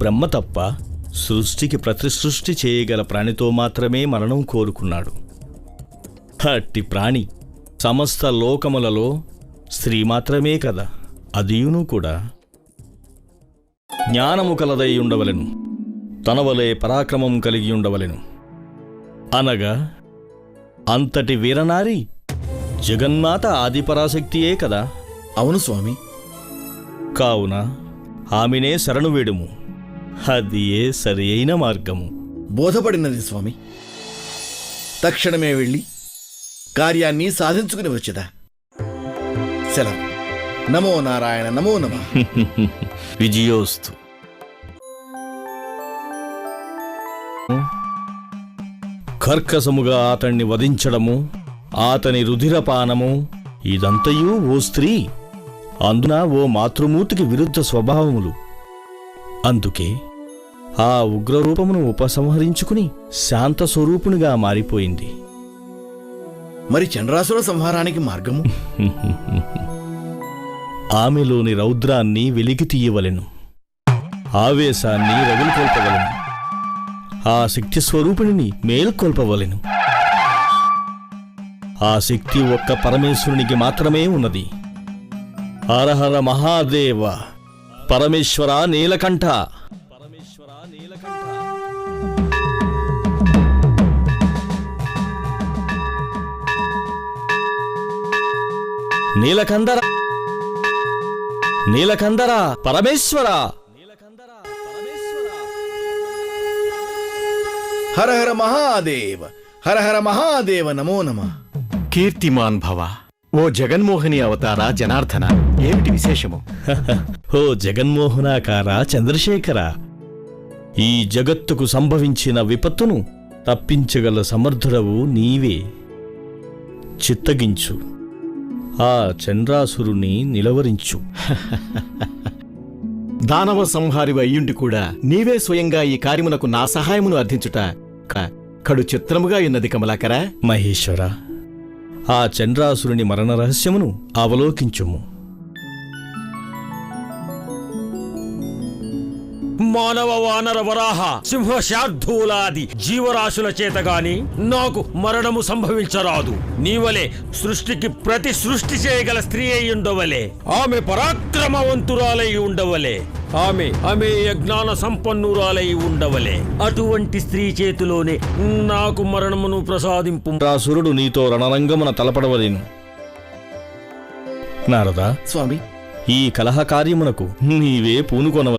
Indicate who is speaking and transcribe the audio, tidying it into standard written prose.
Speaker 1: బ్రహ్మ తప్ప సృష్టికి ప్రతి సృష్టి చేయగల ప్రాణితో మాత్రమే మరణం కోరుకున్నాడు. అట్టి ప్రాణి సమస్త లోకములలో స్త్రీ మాత్రమే కదా, అదియును కూడా జ్ఞానము కలదై ఉండవలెను, తనవలే పరాక్రమం కలిగి ఉండవలెను. అనగా అంతటి వీరనారి జగన్మాత ఆదిపరాశక్తియే కదా.
Speaker 2: అవును స్వామి.
Speaker 1: కావున ఆమెనే శరణు వేడుము, అది ఏ సరి అయిన మార్గము.
Speaker 2: బోధపడినది స్వామి. తక్షణమే వెళ్ళి కార్యాన్ని సాధించుకుని వచ్చేదా. సెలవు. నమో నారాయణ, నమో నమః.
Speaker 1: విజయోస్తు. కర్కసముగా అతన్ని వధించడము, అతని రుధిరపానము, ఇదంతయూ ఓ స్త్రీ, అందున ఓ మాతృమూర్తికి విరుద్ధ స్వభావములు. అందుకే ఆ ఉగ్రరూపమును ఉపసంహరించుకుని శాంత స్వరూపునిగా మారిపోయింది.
Speaker 2: మరి చంద్రాసుర సంహారానికి మార్గము?
Speaker 1: ఆమెలోని రౌద్రాన్ని వెలికి తీయవలెను, ఆవేశాన్ని రగులుకొల్పవలెను, ఆ శక్తి స్వరూపిణిని మేల్కొల్పవలెను. ఆ శక్తి ఒక్క పరమేశ్వరునికి మాత్రమే ఉన్నది. హరహర మహాదేవ, పరమేశ్వర నీలకంఠ. నీలకందర, నీలకందర, పరమేశ్వర.
Speaker 2: హర హర మహాదేవ, హర హర మహాదేవ, నమో నమః.
Speaker 3: కీర్తిమాన్ భవ. ఓ జగన్మోహిని అవతార జనార్దన, ఏమిటి విశేషము?
Speaker 1: ఓ జగన్మోహనాకార చంద్రశేఖర, ఈ జగత్తుకు సంభవించిన విపత్తును తప్పించగల సమర్థుడవు నీవే. చిత్తగించు, ఆ చంద్రాసురుని నిలవరించు.
Speaker 3: దానవ సంహారివి అయ్యుండి కూడా నీవే స్వయంగా ఈ కార్యమునకు నా సహాయమును అర్థించుట కడు చిత్రముగా ఉన్నది కమలాకరా.
Speaker 1: మహేశ్వర, ఆ చంద్రాసురుని మరణ రహస్యమును అవలోకించుము.
Speaker 4: మానవ వానర వరాహ సింహ శార్దూలాది జీవరాశుల చేతగాని నాకు మరణము సంభవించరాదు. నీవలే సృష్టికి ప్రతి సృష్టి చేయగల స్త్రీ అయి ఉండవలే, ఆమె పరాక్రమవంతురాలై ఉండవలే, ఆమె జ్ఞాన సంపన్నురాలై ఉండవలే. అటువంటి స్త్రీ చేతిలోనే నాకు మరణమును ప్రసాదింపు.
Speaker 1: చంద్రాసురుడు నీతో రణరంగమున తలపడవలేను. నారదా
Speaker 2: స్వామి,
Speaker 1: ఈ కలహ కార్యమునకు నీవే పూనుకొనవ.